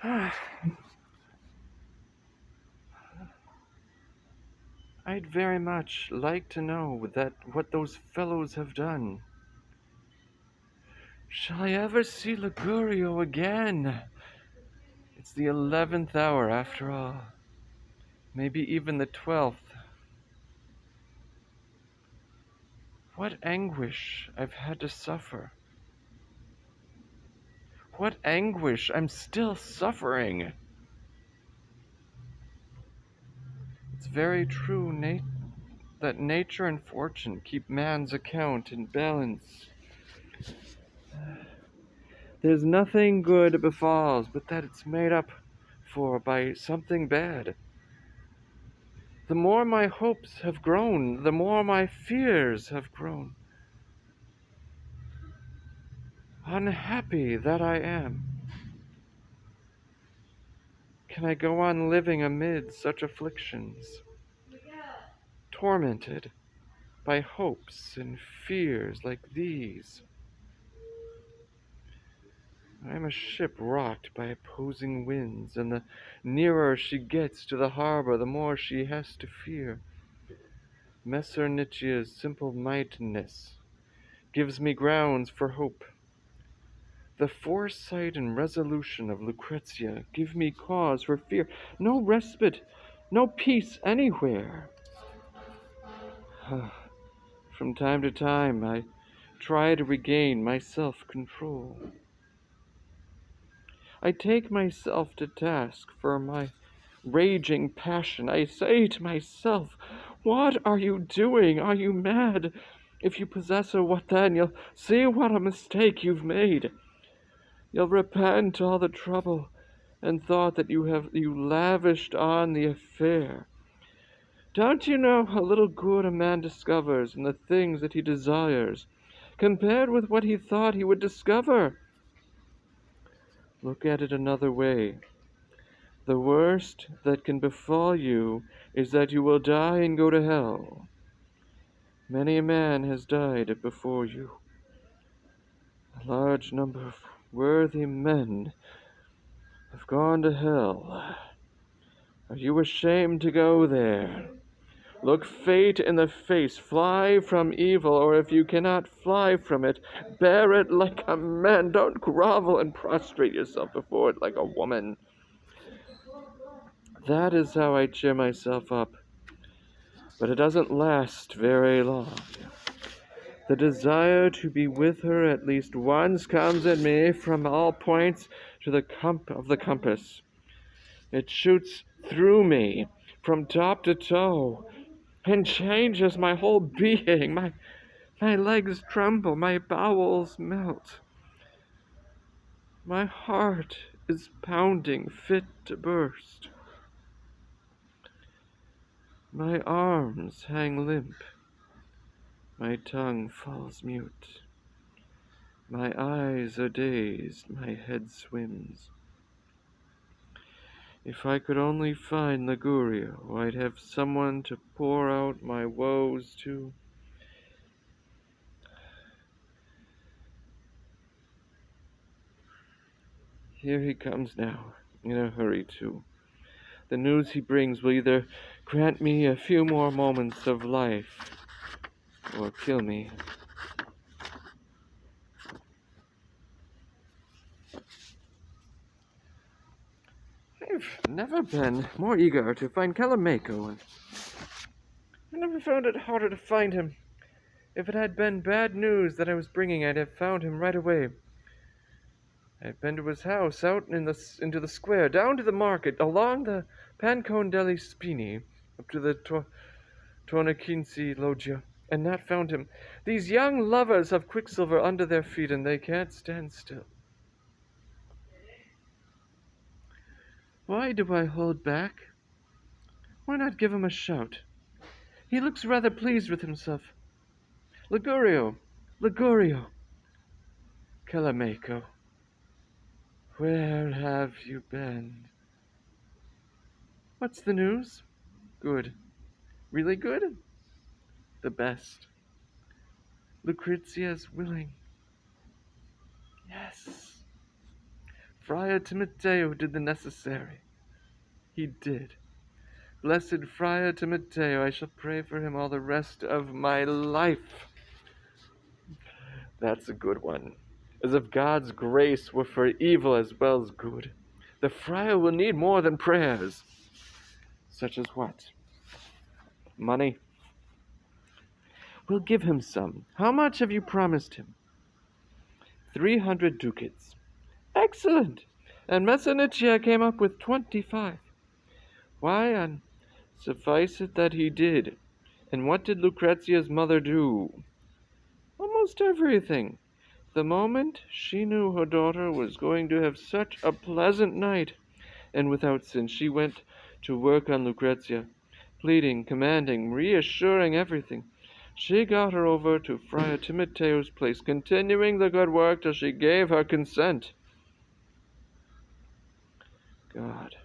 I'd very much like to know what those fellows have done. Shall I ever see Ligurio again? It's the 11th hour after all. Maybe even the 12th. What anguish I've had to suffer. What anguish I'm still suffering. It's very true, that nature and fortune keep man's account in balance. There's nothing good befalls but that it's made up for by something bad. The more my hopes have grown, the more my fears have grown. Unhappy that I am. Can I go on living amid such afflictions? Tormented by hopes and fears like these. I am a ship rocked by opposing winds, and the nearer she gets to the harbor, the more she has to fear. Messer Nietzsche's simple-mindedness gives me grounds for hope. The foresight and resolution of Lucrezia give me cause for fear. No respite, no peace anywhere. From time to time, I try to regain my self-control. I take myself to task for my raging passion. I say to myself, what are you doing? Are you mad? If you possess her, what then? You'll see what a mistake you've made. You'll repent all the trouble and thought that you lavished on the affair. Don't you know how little good a man discovers in the things that he desires, compared with what he thought he would discover? Look at it another way. The worst that can befall you is that you will die and go to hell. Many a man has died before you. A large number of worthy men have gone to hell. Are you ashamed to go there? Look fate in the face, fly from evil, or if you cannot fly from it, bear it like a man. Don't grovel and prostrate yourself before it like a woman. That is how I cheer myself up. But it doesn't last very long. The desire to be with her at least once comes at me from all points of the compass. It shoots through me from top to toe and changes my whole being. My legs tremble, my bowels melt. My heart is pounding fit to burst. My arms hang limp. My tongue falls mute. My eyes are dazed, my head swims. If I could only find Ligurio, I'd have someone to pour out my woes to. Here he comes now, in a hurry too. The news he brings will either grant me a few more moments of life, or kill me. I've never been more eager to find Calamaco, and I never found it harder to find him. If it had been bad news that I was bringing, I'd have found him right away. I've been to his house, out into the square, down to the market, along the Pancone degli Spini, up to the Tornaquinci Loggia, and not found him. These young lovers have quicksilver under their feet, and they can't stand still. Why do I hold back? Why not give him a shout? He looks rather pleased with himself. Ligurio! Ligurio! Calamaco! Where have you been? What's the news? Good. Really good? The best. Lucrezia's willing. Yes. Friar Timoteo did the necessary. He did. Blessed Friar Timoteo, I shall pray for him all the rest of my life. That's a good one. As if God's grace were for evil as well as good. The friar will need more than prayers. Such as what? Money. We'll give him some. How much have you promised him? 300 ducats. Excellent! And Messer came up with 25. Why, and suffice it that he did. And what did Lucrezia's mother do? Almost everything. The moment she knew her daughter was going to have such a pleasant night, and without sin, she went to work on Lucrezia, pleading, commanding, reassuring everything. She got her over to Friar Timoteo's place, continuing the good work till she gave her consent. God,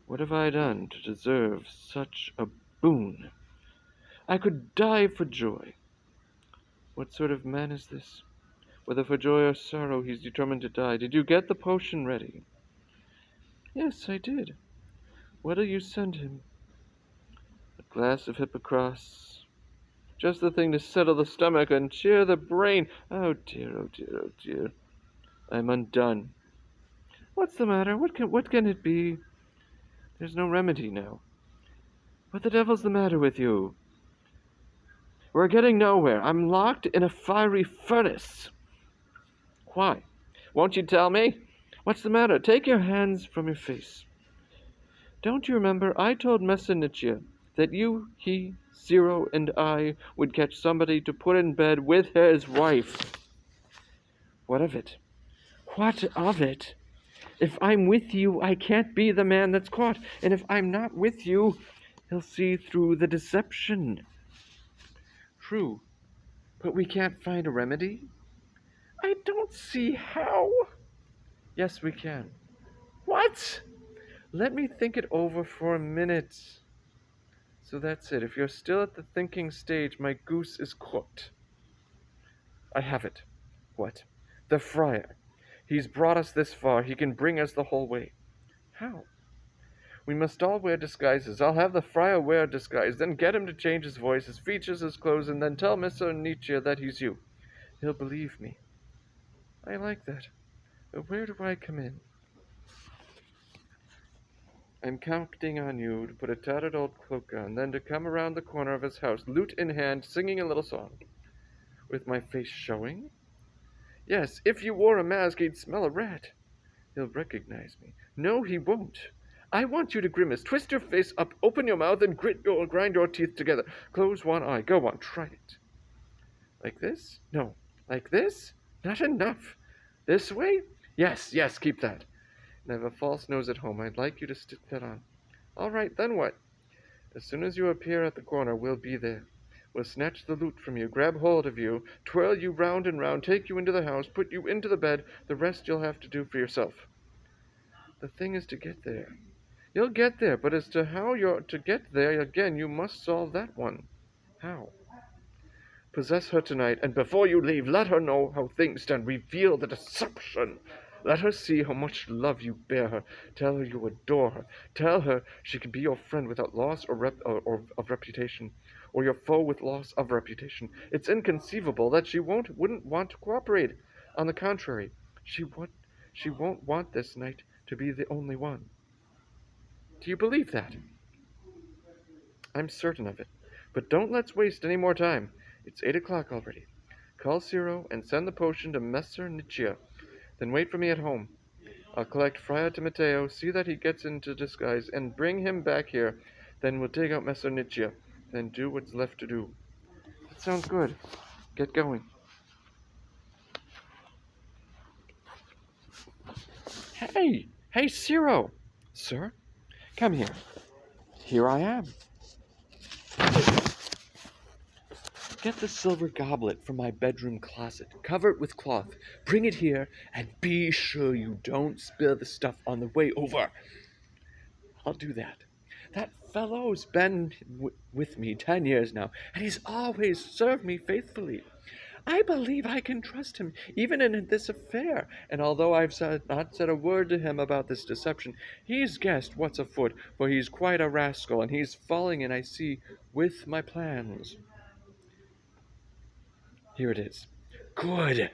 what have I done to deserve such a boon? I could die for joy. What sort of man is this? Whether for joy or sorrow, he's determined to die. Did you get the potion ready? Yes, I did. What'll you send him? A glass of Hippocras. Just the thing to settle the stomach and cheer the brain. Oh dear, oh dear, oh dear. I'm undone. What's the matter? What can it be? There's no remedy now. What the devil's the matter with you? We're getting nowhere. I'm locked in a fiery furnace. Why? Won't you tell me? What's the matter? Take your hands from your face. Don't you remember I told Messer that you, he, Zero, and I would catch somebody to put in bed with his wife? What of it? What of it? If I'm with you, I can't be the man that's caught. And if I'm not with you, he'll see through the deception. True, but we can't find a remedy? I don't see how. Yes, we can. What? Let me think it over for a minute. So that's it. If you're still at the thinking stage, my goose is cooked. I have it. What? The friar. He's brought us this far. He can bring us the whole way. How? We must all wear disguises. I'll have the friar wear a disguise, then get him to change his voice, his features, his clothes, and then tell Messer Nietzsche that he's you. He'll believe me. I like that. But where do I come in? I'm counting on you to put a tattered old cloak on, then to come around the corner of his house, lute in hand, singing a little song. With my face showing? Yes, if you wore a mask, he'd smell a rat. He'll recognize me. No, he won't. I want you to grimace. Twist your face up, open your mouth, and grind your teeth together. Close one eye. Go on, try it. Like this? No. Like this? Not enough. This way? Yes, keep that. And I have a false nose at home. I'd like you to stick that on. All right, then what? As soon as you appear at the corner, we'll be there. We'll snatch the lute from you, grab hold of you, twirl you round and round, take you into the house, put you into the bed. The rest you'll have to do for yourself. The thing is to get there. You'll get there, but as to how you're to get there, again, you must solve that one. How? Possess her tonight, and before you leave, let her know how things stand. Reveal the deception. Let her see how much love you bear her. Tell her you adore her. Tell her she can be your friend without loss of reputation, or your foe with loss of reputation. It's inconceivable that she wouldn't want to cooperate. On the contrary, she won't want this night to be the only one. Do you believe that? I'm certain of it. But don't let's waste any more time. It's 8 o'clock already. Call Ciro and send the potion to Messer Nietzsche. Then wait for me at home. I'll collect Friar Timoteo, see that he gets into disguise, and bring him back here. Then we'll take out Messer Nietzsche. Then do what's left to do. That sounds good. Get going. Hey, Ciro! Sir? Come here. Here I am. Get the silver goblet from my bedroom closet. Cover it with cloth. Bring it here, and be sure you don't spill the stuff on the way over. I'll do that. That fellow's been with me 10 years now, and he's always served me faithfully. I believe I can trust him, even in this affair. And although I've not said a word to him about this deception, he's guessed what's afoot, for he's quite a rascal, and he's falling in, I see, with my plans. Here it is. Good.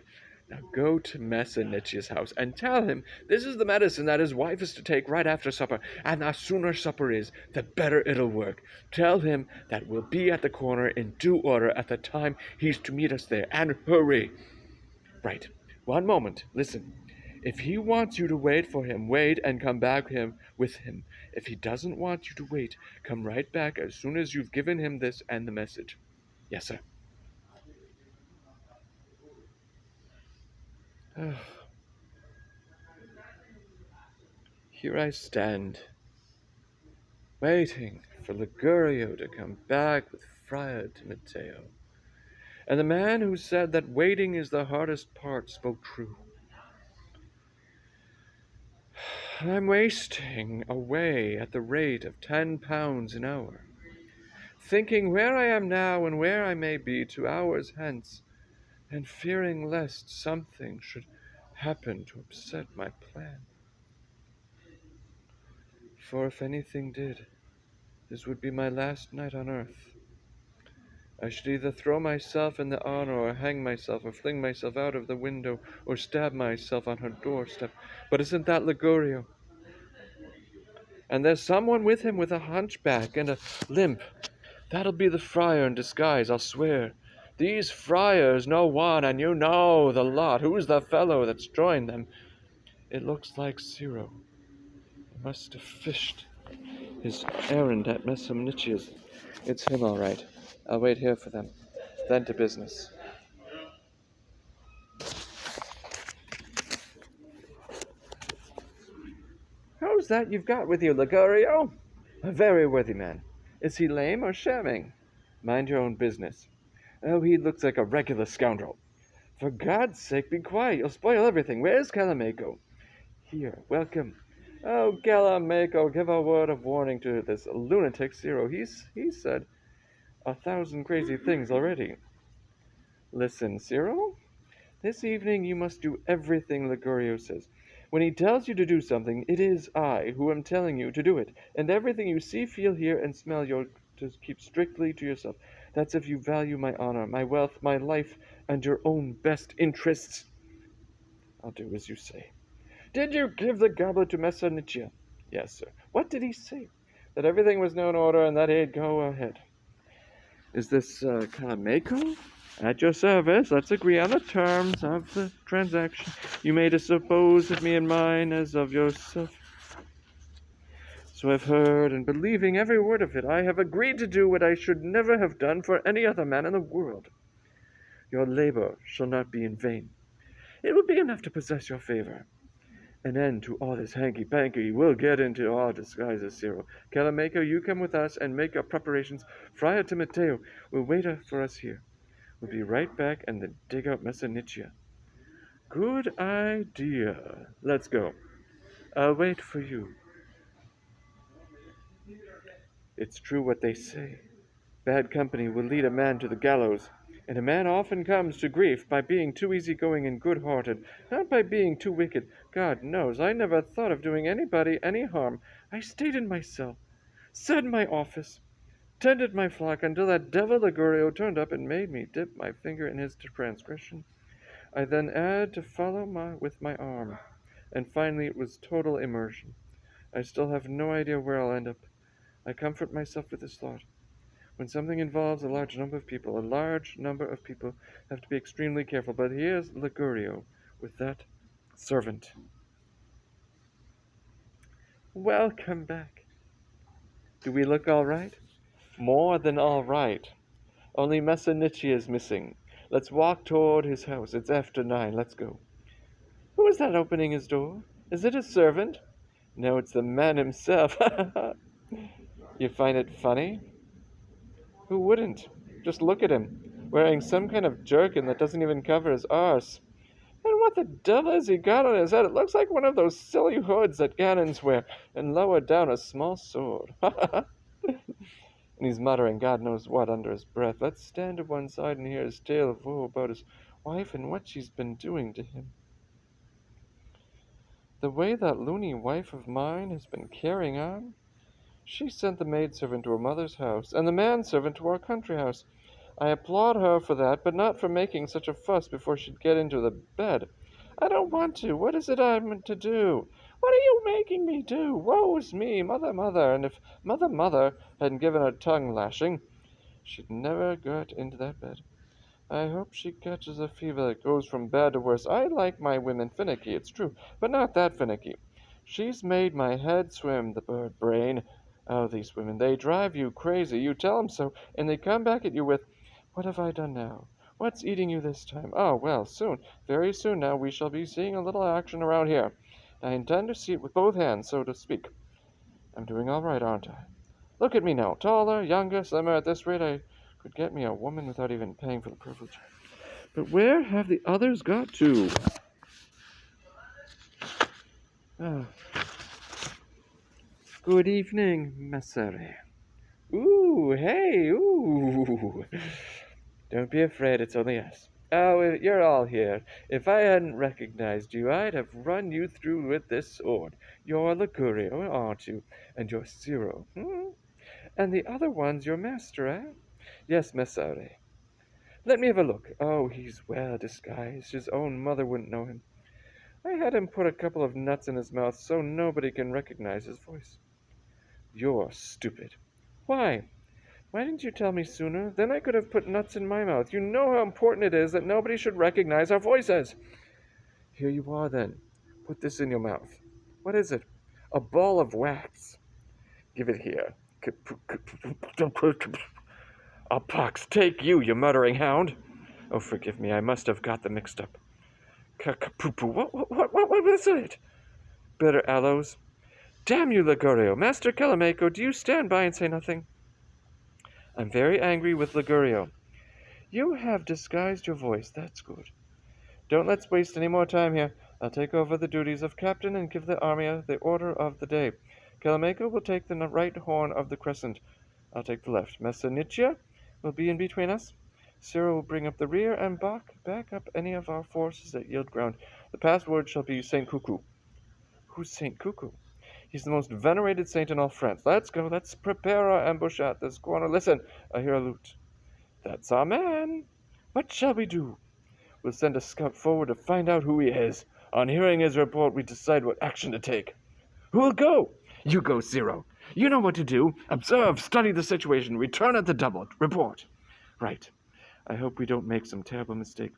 Now go to Messer Niccia's house and tell him this is the medicine that his wife is to take right after supper, and the sooner supper is, the better it'll work. Tell him that we'll be at the corner in due order at the time he's to meet us there, and hurry. Right. One moment. Listen. If he wants you to wait for him, wait and come back with him. If he doesn't want you to wait, come right back as soon as you've given him this and the message. Yes, sir. Here I stand, waiting for Ligurio to come back with Friar Timoteo. And the man who said that waiting is the hardest part spoke true. I'm wasting away at the rate of £10 an hour, thinking where I am now and where I may be 2 hours hence, and fearing lest something should happen to upset my plan. For if anything did, this would be my last night on earth. I should either throw myself in the Arno, or hang myself, or fling myself out of the window, or stab myself on her doorstep. But isn't that Ligurio? And there's someone with him with a hunchback and a limp. That'll be the friar in disguise, I'll swear. These friars know one, and you know the lot. Who's the fellow that's joined them? It looks like Ciro. He must have fished his errand at Messer Niccia's. It's him, all right. I'll wait here for them. Then to business. How's that you've got with you, Ligurio? A very worthy man. Is he lame or shamming? Mind your own business. Oh, he looks like a regular scoundrel. For God's sake, be quiet. You'll spoil everything. Where's Calamaco? Here, welcome. Oh, Calamaco, give a word of warning to this lunatic Ciro. He's said 1,000 crazy things already. Listen, Ciro, this evening you must do everything Ligurio says. When he tells you to do something, it is I who am telling you to do it, and everything you see, feel, hear, and smell you're to keep strictly to yourself. That's if you value my honor, my wealth, my life, and your own best interests. I'll do as you say. Did you give the goblet to Messer Niccia? Yes, sir. What did he say? That everything was known order and that he'd go ahead. Is this Calamaco? At your service. Let's agree on the terms of the transaction. You may dispose of me and mine as of yourself. So I've heard, and believing every word of it, I have agreed to do what I should never have done for any other man in the world. Your labor shall not be in vain. It will be enough to possess your favor. An end to all this hanky-panky. We'll get into our disguises, Ciro. Calamaco, you come with us and make our preparations. Friar Timoteo will wait for us here. We'll be right back and then dig out Messer Niccia. Good idea. Let's go. I'll wait for you. It's true what they say. Bad company will lead a man to the gallows, and a man often comes to grief by being too easygoing and good-hearted, not by being too wicked. God knows, I never thought of doing anybody any harm. I stayed in my cell, sat in my office, tended my flock until that devil Ligurio turned up and made me dip my finger in his transgression. I then had to follow with my arm, and finally it was total immersion. I still have no idea where I'll end up. I comfort myself with this thought. When something involves a large number of people have to be extremely careful. But here's Ligurio with that servant. Welcome back. Do we look all right? More than all right. Only Messer Niccia is missing. Let's walk toward his house. It's after 9. Let's go. Who is that opening his door? Is it a servant? No, it's the man himself. You find it funny? Who wouldn't? Just look at him, wearing some kind of jerkin that doesn't even cover his arse. And what the devil has he got on his head? It looks like one of those silly hoods that cannons wear, and lower down a small sword. And he's muttering God knows what under his breath. Let's stand to one side and hear his tale of woe about his wife and what she's been doing to him. The way that loony wife of mine has been carrying on. She sent the maidservant to her mother's house, and the manservant to our country house. I applaud her for that, but not for making such a fuss before she'd get into the bed. I don't want to. What is it I'm to do? What are you making me do? Woe is me, mother, mother, and if mother hadn't given her tongue lashing, she'd never got into that bed. I hope she catches a fever that goes from bad to worse. I like my women finicky, it's true, but not that finicky. She's made my head swim, the bird brain. Oh, these women, they drive you crazy. You tell 'em so, and they come back at you with, what have I done now? What's eating you this time? Oh, well, soon, very soon now, we shall be seeing a little action around here. I intend to see it with both hands, so to speak. I'm doing all right, aren't I? Look at me now, taller, younger, slimmer. At this rate, I could get me a woman without even paying for the privilege. But where have the others got to? Oh. Good evening, Messere. Ooh, hey, ooh. Don't be afraid, it's only us. Oh, you're all here. If I hadn't recognized you, I'd have run you through with this sword. You're Ligurio, aren't you? And you're Ciro. And the other one's your master, eh? Yes, Messere. Let me have a look. Oh, he's well disguised. His own mother wouldn't know him. I had him put a couple of nuts in his mouth so nobody can recognize his voice. You're stupid. Why? Why didn't you tell me sooner? Then I could have put nuts in my mouth. You know how important it is that nobody should recognize our voices. Here you are, then. Put this in your mouth. What is it? A ball of wax. Give it here. A pox take you, you murdering hound. Oh, forgive me, I must have got them mixed up. What was it? Bitter aloes. Damn you, Ligurio. Master Calamaco, do you stand by and say nothing? I'm very angry with Ligurio. You have disguised your voice. That's good. Don't let's waste any more time here. I'll take over the duties of captain and give the army the order of the day. Calamaco will take the right horn of the crescent. I'll take the left. Messenicia will be in between us. Ciro will bring up the rear, and back up any of our forces that yield ground. The password shall be Saint Cuckoo. Who's Saint Cuckoo? He's the most venerated saint in all France. Let's go. Let's prepare our ambush at this corner. Listen, I hear a lute. That's our man. What shall we do? We'll send a scout forward to find out who he is. On hearing his report, we decide what action to take. Who will go? You go, Ciro. You know what to do. Observe, study the situation, return at the double. Report. Right. I hope we don't make some terrible mistake.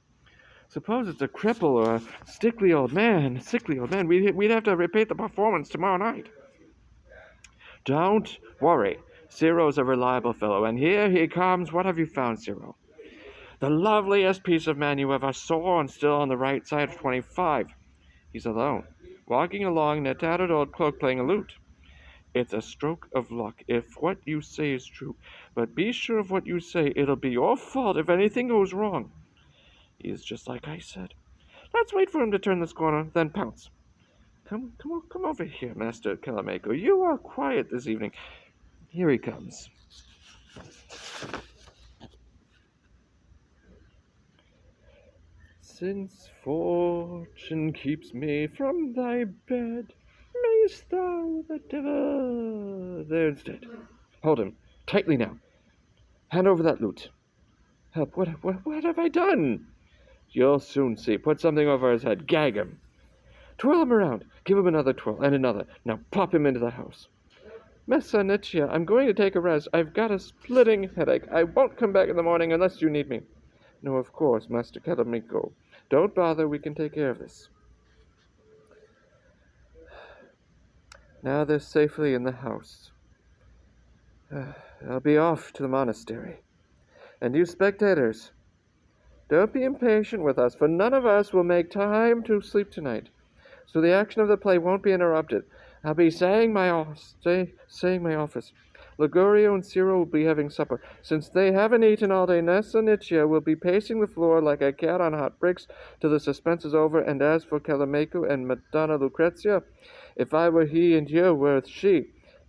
Suppose it's a cripple or a sickly old man. We'd have to repeat the performance tomorrow night. Don't worry. Ciro's a reliable fellow, and here he comes. What have you found, Ciro? The loveliest piece of man you ever saw, and still on the right side of 25. He's alone, walking along in a tattered old cloak playing a lute. It's a stroke of luck if what you say is true, but be sure of what you say. It'll be your fault if anything goes wrong. He's just like I said. Let's wait for him to turn this corner, then pounce. Come over here, Master Calamaco. You are quiet this evening. Here he comes. Since fortune keeps me from thy bed, mayst thou the devil there instead. Hold him tightly now. Hand over that lute. Help! What have I done? You'll soon see. Put something over his head. Gag him. Twirl him around. Give him another twirl and another. Now pop him into the house. Messenicia, I'm going to take a rest. I've got a splitting headache. I won't come back in the morning unless you need me. No, of course, Master Calamico. Don't bother. We can take care of this. Now they're safely in the house. I'll be off to the monastery. And you spectators, don't be impatient with us, for none of us will make time to sleep tonight. So the action of the play won't be interrupted. I'll be saying my office. Ligurio and Ciro will be having supper. Since they haven't eaten all day, Messenicia will be pacing the floor like a cat on hot bricks till the suspense is over. And as for Calamaco and Madonna Lucrezia, if I were he and you were she,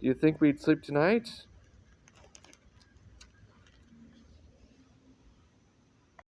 do you think we'd sleep tonight?